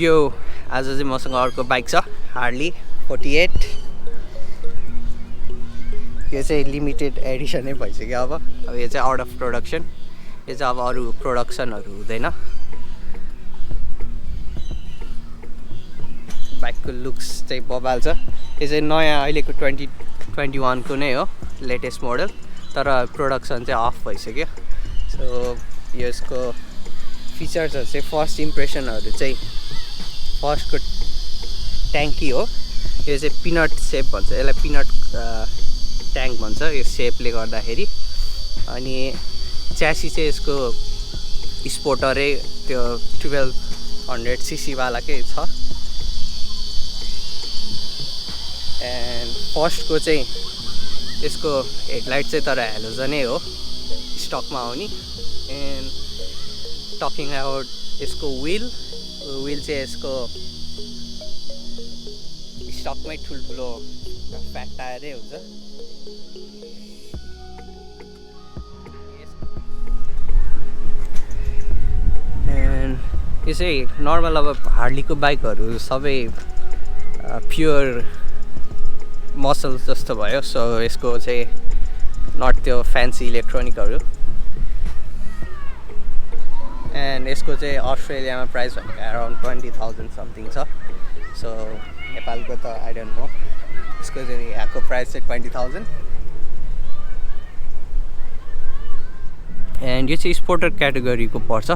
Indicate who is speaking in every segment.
Speaker 1: यो आज चाहिँ मसँग अर्को बाइक छ हार्ली 48 यो चाहिँ लिमिटेड एडिसनै भइसक्यो अब यो चाहिँ आउट अफ प्रोडक्सन यो चाहिँ अब अरू प्रोडक्सनहरू हुँदैन बाइकको लुक्स चाहिँ बबाल छ यो चाहिँ नयाँ अहिलेको 2021 को नै हो लेटेस्ट मोडल तर प्रोडक्सन चाहिँ अफ भइसक्यो सो यसको फिचर्सहरू चाहिँ फर्स्ट इम्प्रेसनहरू चाहिँ फर्स्टको ट्याङ्की हो यो चाहिँ पिनट सेप भन्छ यसलाई पिनट ट्याङ्क भन्छ यो सेपले गर्दाखेरि अनि च्यासी चाहिँ यसको स्पोर्टरै त्यो 1200 सीसी वालाकै छ एन्ड फर्स्टको चाहिँ यसको हेडलाइट चाहिँ तर हेलोजनै हो स्टकमा आउने एन्ड टकिङ अबाउट यसको विल चाहिँ यसको स्टकमै ठुल्ठुलो फ्याट टायरै हुन्छ एन्ड यो चाहिँ नर्मल अब हार्लीको बाइकहरू सबै प्योर मसल जस्तो भयो सो यसको चाहिँ नट त्यो फ्यान्सी इलेक्ट्रोनिकहरू एन्ड यसको चाहिँ अस्ट्रेलियामा प्राइस भनेको अराउन्ड 20,000 समथिङ छ सो नेपालको त आई डोन्ट नो यसको चाहिँ यहाँको प्राइस चाहिँ 20,000 एन्ड यो चाहिँ स्पोर्टर क्याटेगोरीको पर्छ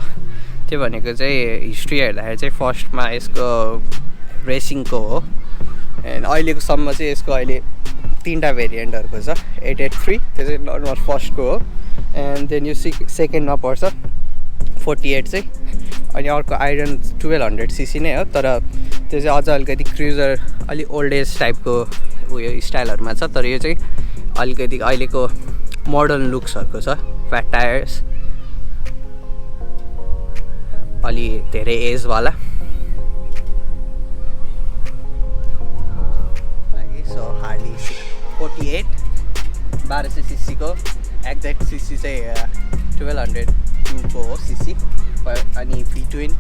Speaker 1: त्यो भनेको चाहिँ हिस्ट्री हेर्दाखेरि चाहिँ फर्स्टमा यसको रेसिङको हो एन्ड अहिलेको सम्म चाहिँ यसको अहिले 3टा भेरिएन्टहरूको छ 883 त्यो चाहिँ नर्मल फर्स्टको हो एन्ड देन यो सेकेन्डमा पर्छ 48 चाहिँ अनि अर्को आइरन 1200 सीसी नै हो तर त्यो चाहिँ अझ अलिकति क्रुजर अलिक ओल्ड एज टाइपको उयो स्टाइलहरूमा छ तर यो चाहिँ अलिकति अहिलेको मोडर्न लुक्सहरूको छ फ्याट टायर्स अलि धेरै एजवाला सो हार्ली 48 1200 सीसीको एक्ज्याक्ट सीसी चाहिँ 1202 को हो सीसी अनि V-twin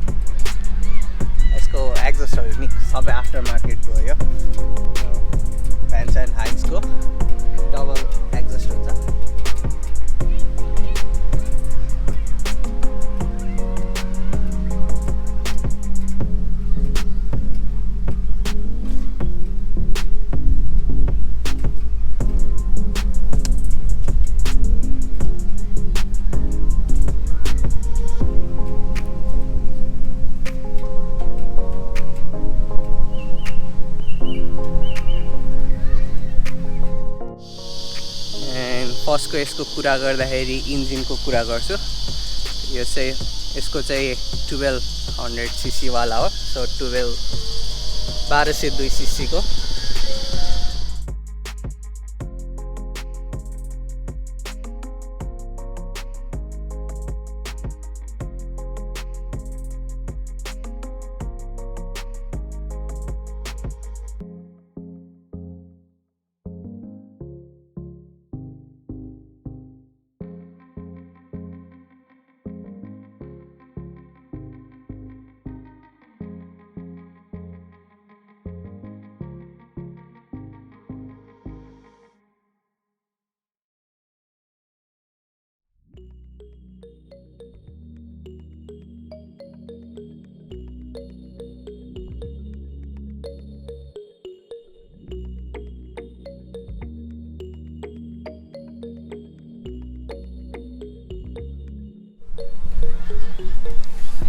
Speaker 1: यसको एक्जस्टहरू नि सबै आफ्टर मार्केटको हो यो फ्यान्स एन्ड हाइट्सको डबल एक्जस्ट हुन्छ फर्स्टको यसको कुरा गर्दाखेरि इन्जिनको कुरा गर्छु यो चाहिँ यसको चाहिँ 1200 सीसी वाला हो सो 1202 सीसी को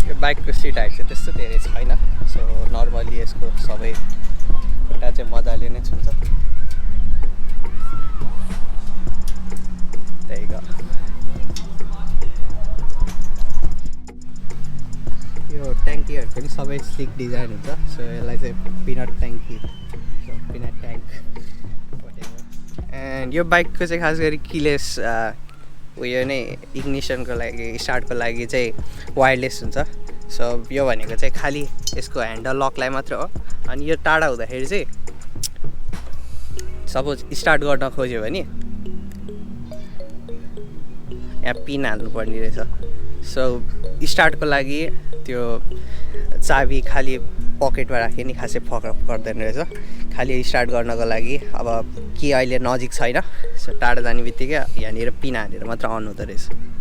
Speaker 1: यो बाइकको सिट हाइट चाहिँ त्यस्तो धेरै छैन सो नर्मली यसको सबै खुट्टा चाहिँ मजाले नै छुन्छ त्यही go यो ट्याङ्कीहरू पनि सबै स्लिक डिजाइन हुन्छ सो यसलाई चाहिँ पिनट ट्याङ्की सो पिनट ट्याङ्क एन्ड यो बाइकको चाहिँ खास गरी किलेस उयो नै इग्निसनको लागि स्टार्टको लागि चाहिँ वायरलेस हुन्छ सो यो भनेको चाहिँ खालि यसको ह्यान्डल लकलाई मात्र हो अनि यो टाढा हुँदाखेरि चाहिँ सपोज स्टार्ट गर्न खोज्यो भने यहाँ पिन हाल्नुपर्ने रहेछ सो स्टार्टको लागि त्यो चाबी खालि पकेटमा राख्यो नि खासै फरक पर्दैन रहेछ। खालि स्टार्ट गर्नको लागि अब के अहिले नजिक छैन, सो टाढा जाने बित्तिकै यहाँनिर पिन हालेर मात्र अन हुँदो रहेछ।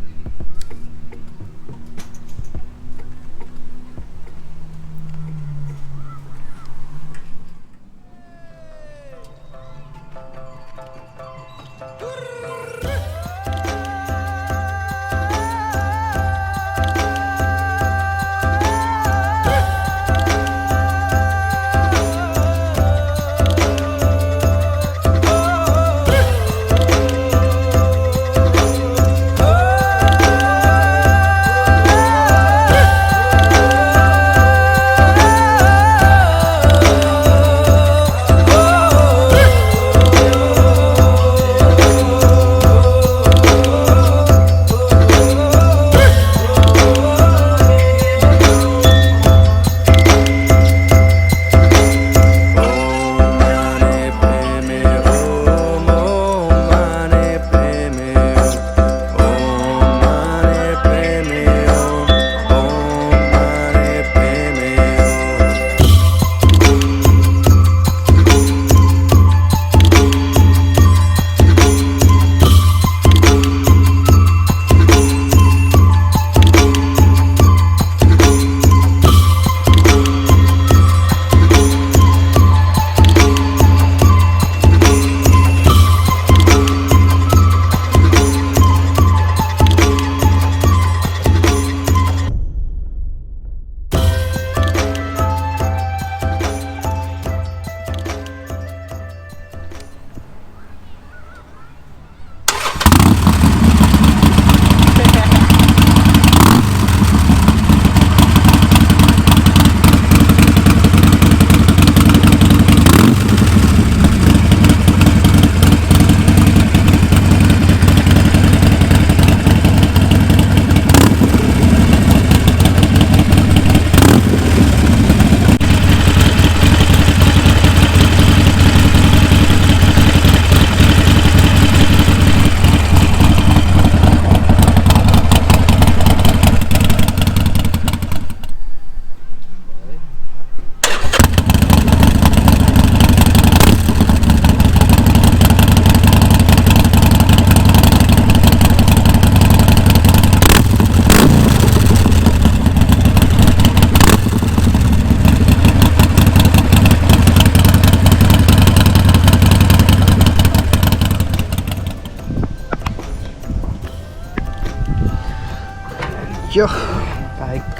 Speaker 1: यो bike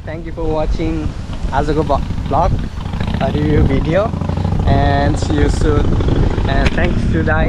Speaker 1: thank you for watching आजको vlog review video and see you soon and thanks to Dai